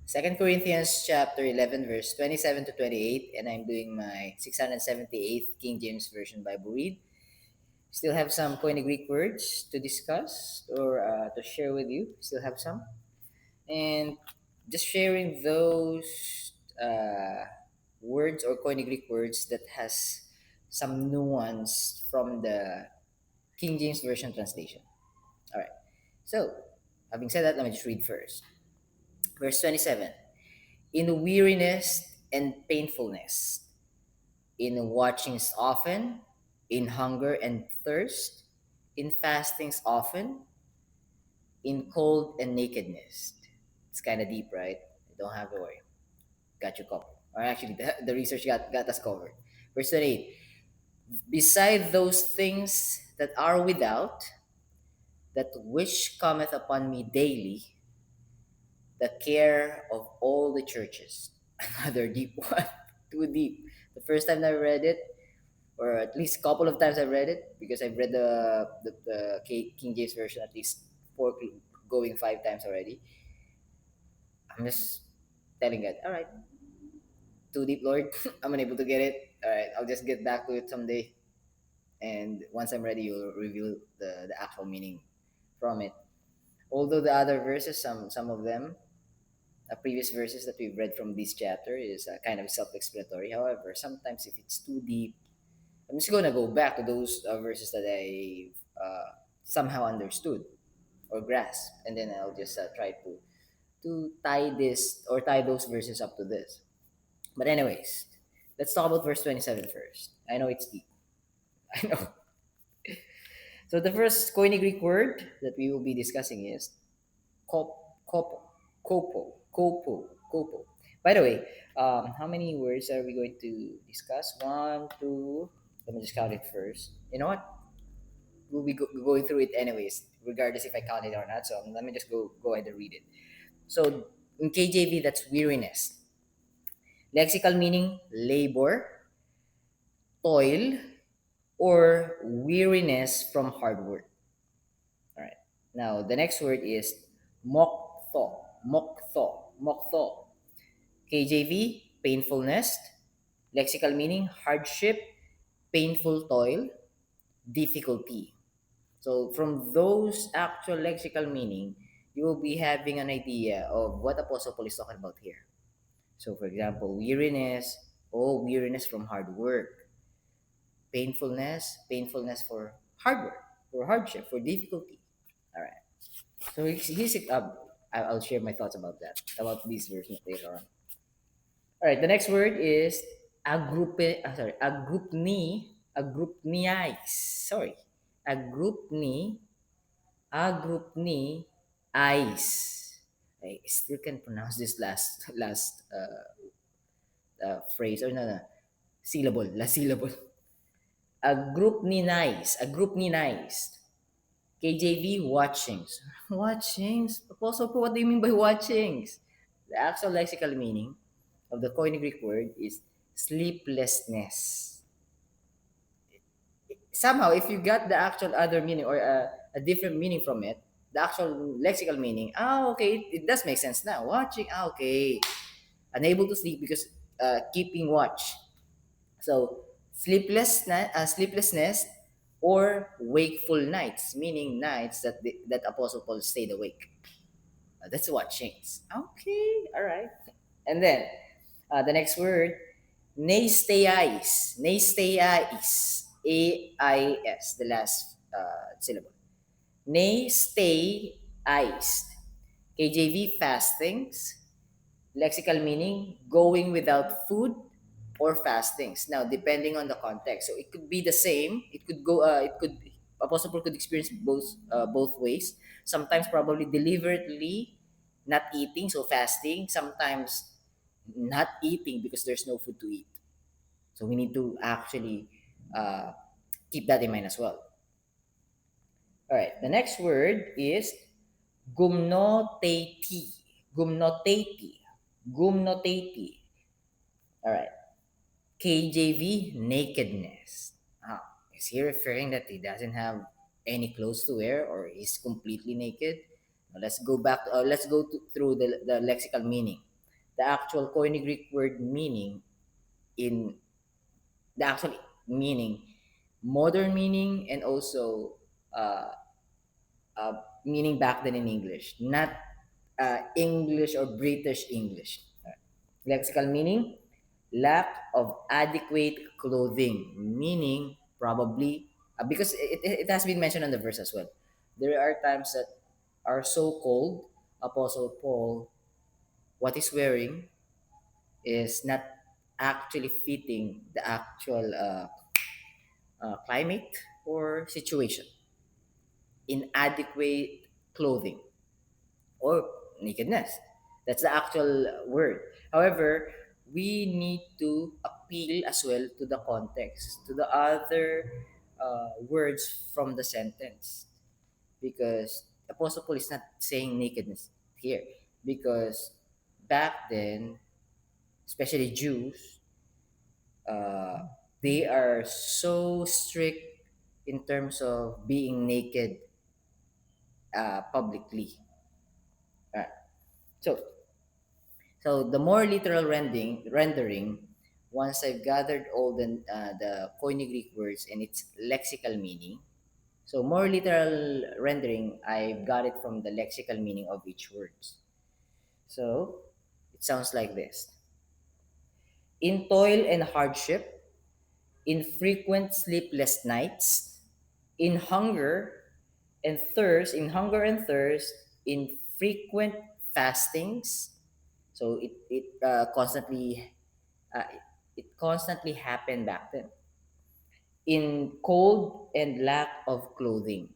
Second Corinthians chapter 11, verse 27 to 28, and I'm doing my 678th King James Version Bible read. Still have some Koine Greek words to discuss or to share with you. Still have some. And just sharing those words or Koine Greek words that has some nuance from the King James Version translation. All right. So, having said that, let me just read first. Verse 27. In weariness and painfulness, in watchings often, in hunger and thirst, in fastings often, in cold and nakedness. It's kind of deep, right? You don't have to worry. Got you covered. Or actually, the research got us covered. Verse 28. Beside those things that are without, that which cometh upon me daily, the care of all the churches. Another deep one. Too deep. The first time I read it, or at least a couple of times I read it, because I've read the King James Version at least four, going five times already. I'm just telling God, all right, too deep, Lord. I'm unable to get it. All right, I'll just get back to it someday. And once I'm ready, you'll reveal the actual meaning from it. Although the other verses, some of them, previous verses that we've read from this chapter is kind of self-explanatory. However, sometimes if it's too deep, I'm just gonna go back to those verses that I somehow understood or grasped, and then I'll just try to tie this or tie those verses up to this. But anyways, let's talk about verse 27 first. I know it's deep. I know. So the first Koine Greek word that we will be discussing is kopo, kopo. By the way, how many words are we going to discuss? One, two. Let me just count it first. You know what? We'll be going through it anyways, regardless if I count it or not. So let me just go ahead and read it. So in KJV, that's weariness. Lexical meaning labor, toil, or weariness from hard work. All right. Now the next word is mokto, mokto. KJV, painfulness. Lexical meaning hardship, painful toil, difficulty. So from those actual lexical meaning, you will be having an idea of what Apostle Paul is talking about here. So for example, weariness, oh, weariness from hard work. Painfulness for hard work, for hardship, for difficulty. All right. So I'll share my thoughts about that, about this verse later on. All right. The next word is agrupniais. Sorry, agrupni, agrupniais. I still can pronounce this last phrase or no, syllable, last syllable. A group ni nice. KJV, watchings. Watchings? Apostle Paul, what do you mean by watchings? The actual lexical meaning of the Koine Greek word is sleeplessness. Somehow, if you got the actual other meaning or a different meaning from it, the actual lexical meaning, okay, it does make sense now. Watching, okay. Unable to sleep because keeping watch. So sleeplessness or wakeful nights, meaning nights that Apostle Paul stayed awake. That's what changed. Okay, all right. And then the next word, nasteiais, nasteiais, A-I-S, the last syllable. Nasteiais. KJV, fastings. Lexical meaning, going without food or fastings. Now, depending on the context, so it could be the same. It could go. It could. Apostle Paul could experience both ways. Sometimes probably deliberately not eating, so fasting. Sometimes not eating because there's no food to eat. So we need to actually uh, keep that in mind as well. All right. The next word is gumnoteti. Gumnoteti. Gumnoteti. All right. KJV, nakedness. Ah, is he referring that he doesn't have any clothes to wear or he's completely naked? Now, let's go back. Let's go through the lexical meaning. the actual Koine Greek word meaning in the actual meaning, modern meaning, and also uh, uh, meaning back then in English, not English or British English. Lexical meaning, lack of adequate clothing, meaning probably, because it has been mentioned on the verse as well. There are times that are so cold, Apostle Paul, what he's wearing is not actually fitting the actual climate or situation. Inadequate clothing or nakedness. That's the actual word. However, we need to appeal as well to the context, to the other words from the sentence, because Apostle Paul is not saying nakedness here, because back then, especially Jews, uh, they are so strict in terms of being naked publicly. Uh, so So the more literal rendering, once I've gathered all the Koine Greek words and its lexical meaning, so more literal rendering, I've got it from the lexical meaning of each words. So it sounds like this: in toil and hardship, in frequent sleepless nights, in hunger and thirst, in frequent fastings. So uh, it constantly happened back then. In cold and lack of clothing,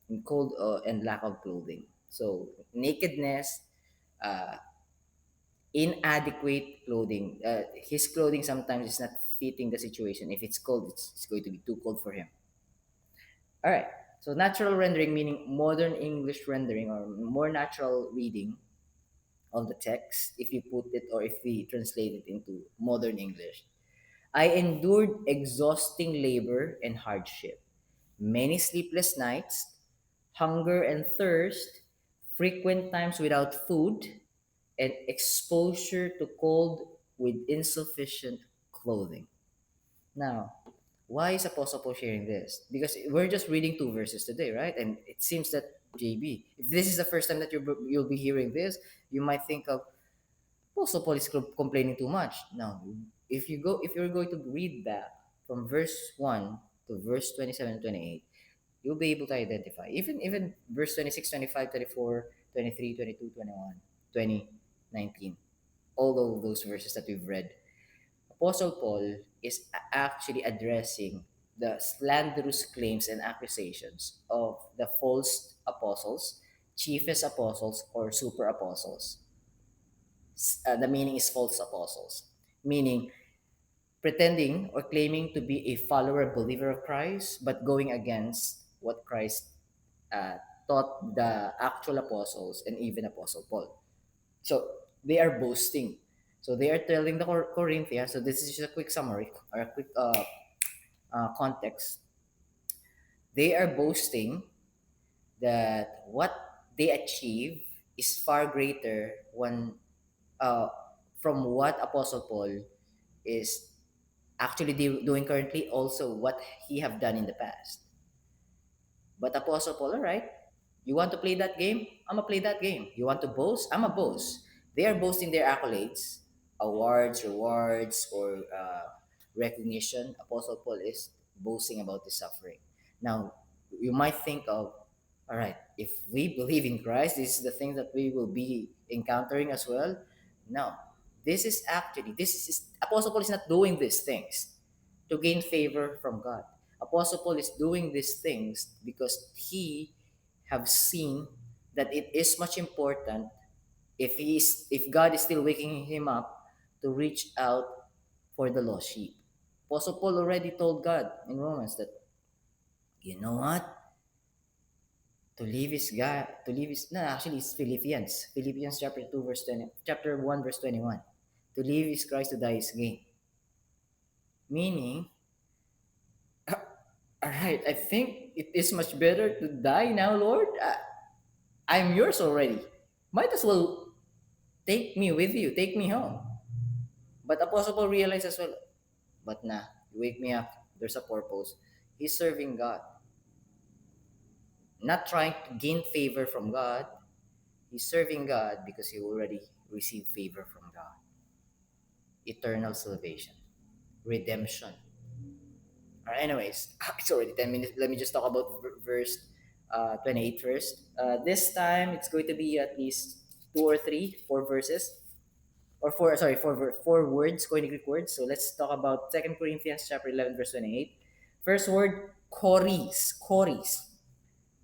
in cold and lack of clothing. So nakedness, uh, inadequate clothing. His clothing sometimes is not fitting the situation. If it's cold, it's going to be too cold for him. All right. So natural rendering, meaning modern English rendering or more natural reading of the text, if you put it or if we translate it into modern English. I endured exhausting labor and hardship, many sleepless nights, hunger and thirst, frequent times without food, and exposure to cold with insufficient clothing. Now, why is Apostle Paul sharing this? Because we're just reading two verses today, right? And it seems that JB, if this is the first time that you'll be hearing this, you might think of Apostle Paul is complaining too much. No, if you're going to read that from verse 1 to verse 27 and 28, you'll be able to identify. Even verse 26, 25, 24, 23, 22, 21, 20, 19, all of those verses that we've read, Apostle Paul is actually addressing the slanderous claims and accusations of the false apostles, chiefest apostles, or super apostles. The meaning is false apostles, meaning pretending or claiming to be a follower, believer of Christ, but going against what Christ uh, taught the actual apostles and even Apostle Paul. So they are boasting. So they are telling the Corinthians. So this is just a quick summary or a quick context. They are boasting that what they achieve is far greater when uh, from what Apostle Paul is actually doing currently, also what he have done in the past. But Apostle Paul, all right, you want to play that game? I'm gonna play that game. You want to boast? I'm a boast. They are boasting their accolades, awards, rewards, or recognition. Apostle Paul is boasting about the suffering. Now, you might think of, all right, if we believe in Christ, this is the thing that we will be encountering as well. No, this is Apostle Paul is not doing these things to gain favor from God. Apostle Paul is doing these things because he have seen that it is much important if God is still waking him up to reach out for the lost sheep. Apostle Paul already told God in Romans that, you know what, to leave is no, actually it's Philippians chapter 2 verse 20, chapter 1 verse 21. To live is Christ, to die is gain. Meaning, all right, I think it is much better to die now, Lord. I'm yours already. Might as well take me with you, take me home. But Apostle Paul realized as well, but nah, you wake me up, there's a purpose. He's serving God, not trying to gain favor from God. He's serving God because he already received favor from God. Eternal salvation, redemption. Alright, anyways, it's already 10 minutes. Let me just talk about verse 28 first. This time, it's going to be at least two or three, four verses. Or four, sorry, four words, Koine Greek words. So let's talk about 2 Corinthians chapter 11, verse 28. First word, choris, choris.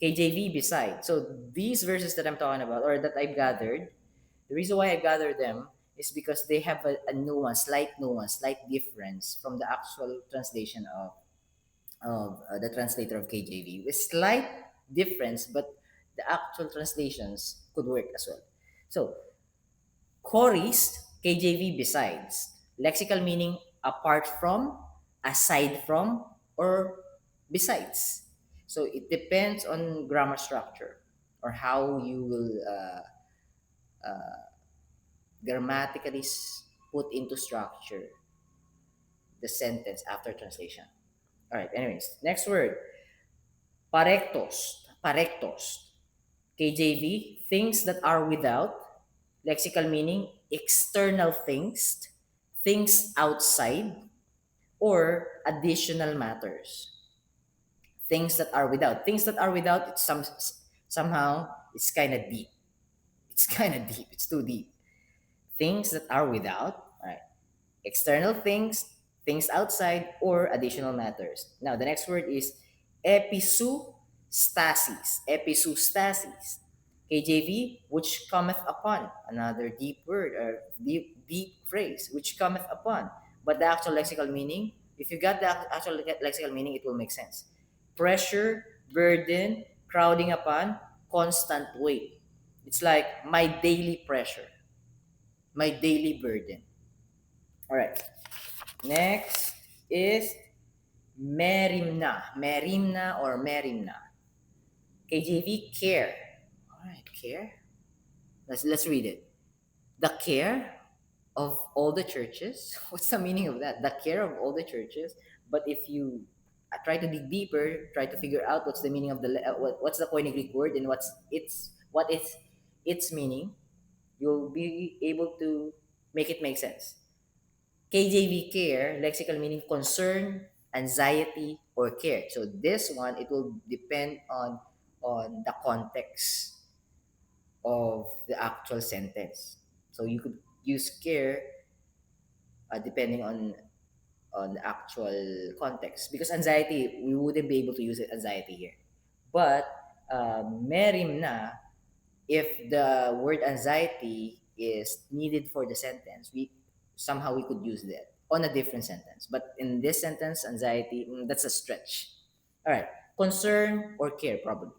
KJV beside. So these verses that I'm talking about, or that I've gathered, the reason why I gathered them is because they have a nuance, slight difference from the actual translation of the translator of KJV. With slight difference, but the actual translations could work as well. So, choris, KJV besides. Lexical meaning apart from, aside from, or besides. So it depends on grammar structure or how you will grammatically put into structure the sentence after translation. All right, anyways, next word, parectos. Parectos. KJV, things that are without. Lexical meaning, external things outside, or additional matters. Things that are without. Things that are without, somehow, it's kind of deep. It's kind of deep. It's too deep. Things that are without, all right, external things outside, or additional matters. Now, the next word is episustasis. Episustasis. KJV, which cometh upon. Another deep word, or deep phrase, which cometh upon. But the actual lexical meaning, if you got the actual lexical meaning, it will make sense. Pressure, burden, crowding upon, constant weight. It's like my daily pressure, my daily burden. All right. Next is merimna. Merimna or merimna. KJV, care. All right, care. Let's read it. The care of all the churches. What's the meaning of that? The care of all the churches. But if you try to dig deeper, try to figure out what's the meaning of what's the Koine Greek word and what is its meaning, you'll be able to make it make sense. KJV, care, lexical meaning concern, anxiety, or care. So this one, it will depend on the context of the actual sentence. So you could use care depending on the actual context, because anxiety, we wouldn't be able to use it anxiety here. But merim na, if the word anxiety is needed for the sentence, we could use that on a different sentence. But in this sentence, anxiety, that's a stretch. All right, concern or care, probably.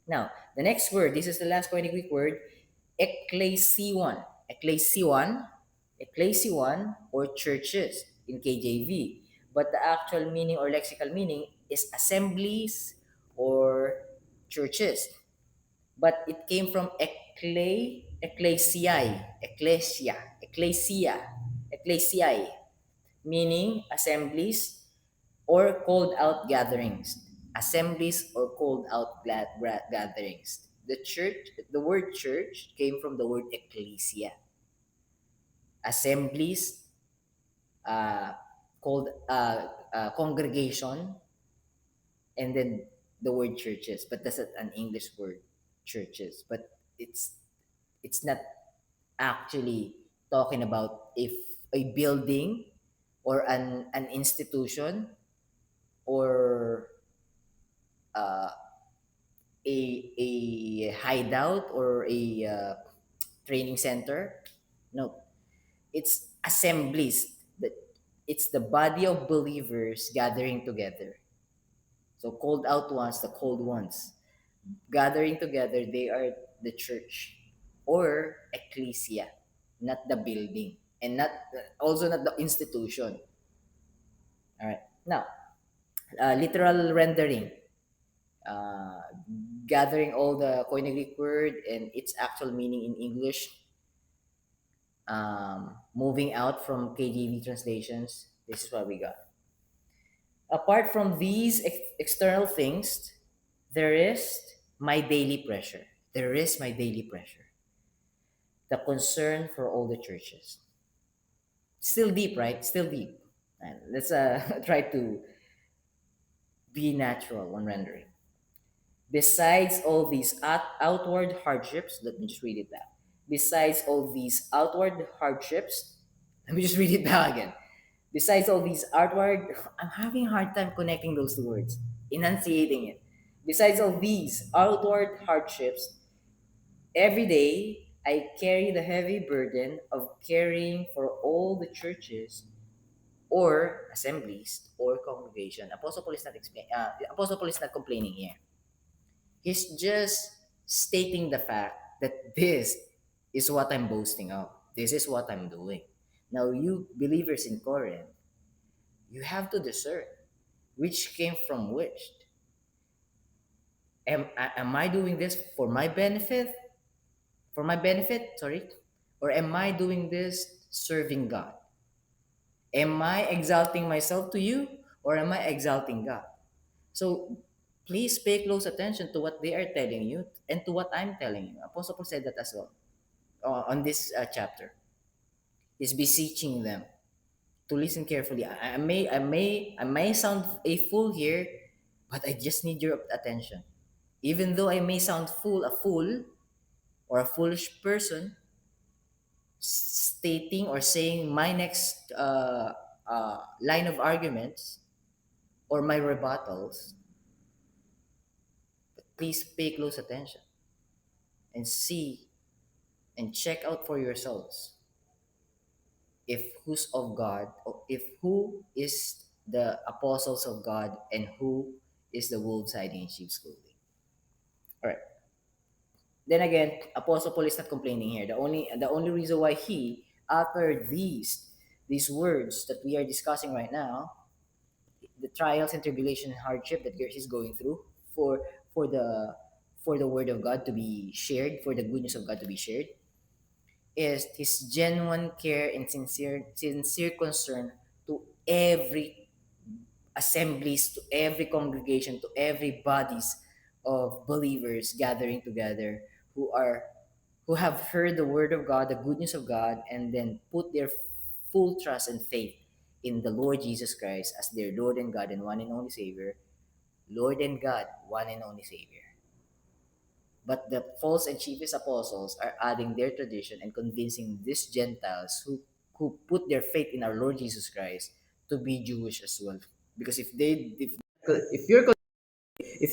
Now, the next word, this is the last Koine Greek word, ekklesion. Ekklesion, ekklesion, or churches in KJV. But the actual meaning or lexical meaning is assemblies or churches. But it came from ecclesiae, meaning assemblies or called out gatherings. Assemblies or called out gatherings. The word church came from the word ecclesia. Assemblies, uh, called congregation, and then the word churches. But that's an English word, churches. But it's not actually talking about if a building or an institution or uh, a hideout or a training center. No, it's assemblies. That it's the body of believers gathering together. So called out ones, the called ones, gathering together. They are the church or ecclesia, not the building, and not also not the institution. All right. Now, literal rendering. Uh, Gathering all the Koine Greek word and its actual meaning in English. moving out from KJV translations, this is what we got. Apart from these external things, there is my daily pressure. There is my daily pressure. The concern for all the churches. Still deep, right? Still deep. And let's try to be natural when rendering. Besides all these outward hardships, let me just read it back. Besides all these outward hardships, let me just read it back again. Besides all these outward, I'm having a hard time connecting those two words, enunciating it. Besides all these outward hardships, every day I carry the heavy burden of caring for all the churches or assemblies or congregation. Apostle Paul is not complaining here. He's just stating the fact that this is what I'm boasting of. This is what I'm doing. Now, you believers in Corinth, you have to discern which came from which. Am I doing this for my benefit? For my benefit, sorry? Or am I doing this serving God? Am I exalting myself to you or am I exalting God? So please pay close attention to what they are telling you and to what I'm telling you. Apostle Paul said that as well on this chapter. He's beseeching them to listen carefully. I may sound a fool here, but I just need your attention. Even though I may sound a fool, or a foolish person, stating or saying my next line of arguments or my rebuttals, please pay close attention and see and check out for yourselves if who's of God, or if who is the apostles of God and who is the wolves hiding in sheep's clothing. All right. Then again, Apostle Paul is not complaining here. The only reason why he uttered these words that we are discussing right now, the trials and tribulation and hardship that he's going through for for the for the word of God to be shared, for the goodness of God to be shared, is his genuine care and sincere concern to every assemblies, to every congregation, to every bodies of believers gathering together who have heard the word of God, the goodness of God, and then put their full trust and faith in the Lord Jesus Christ as their Lord and God and one and only Savior. Lord and God, one and only Savior. But the false and chiefest apostles are adding their tradition and convincing these Gentiles who put their faith in our Lord Jesus Christ to be Jewish as well. Because if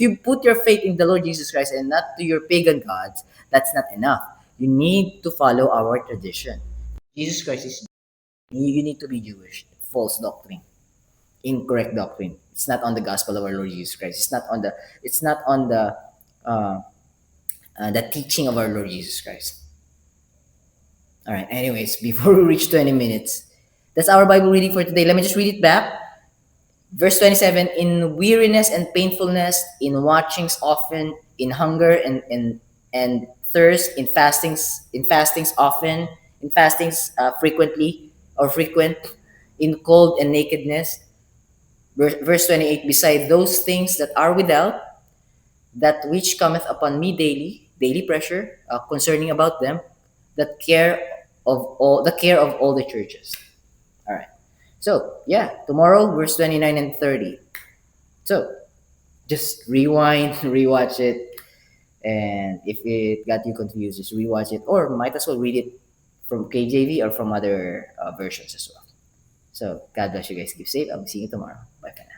you put your faith in the Lord Jesus Christ and not to your pagan gods, that's not enough. You need to follow our tradition. Jesus Christ is you need to be Jewish. False doctrine, incorrect doctrine. It's not on the gospel of our Lord Jesus Christ. It's not on the teaching of our Lord Jesus Christ. All right. Anyways, before we reach 20 minutes, that's our Bible reading for today. Let me just read it back. Verse 27, in weariness and painfulness, in watchings often, in hunger and thirst, in fastings often, in fastings frequently or frequent, in cold and nakedness. Verse 28, beside those things that are without, that which cometh upon me daily pressure concerning about them, the care of all the churches. All right. So yeah, tomorrow verse 29 and 30. So just rewind, rewatch it, and if it got you confused, just rewatch it, or might as well read it from KJV or from other versions as well. So God bless you guys. Keep safe. I'll be seeing you tomorrow. Bye for now.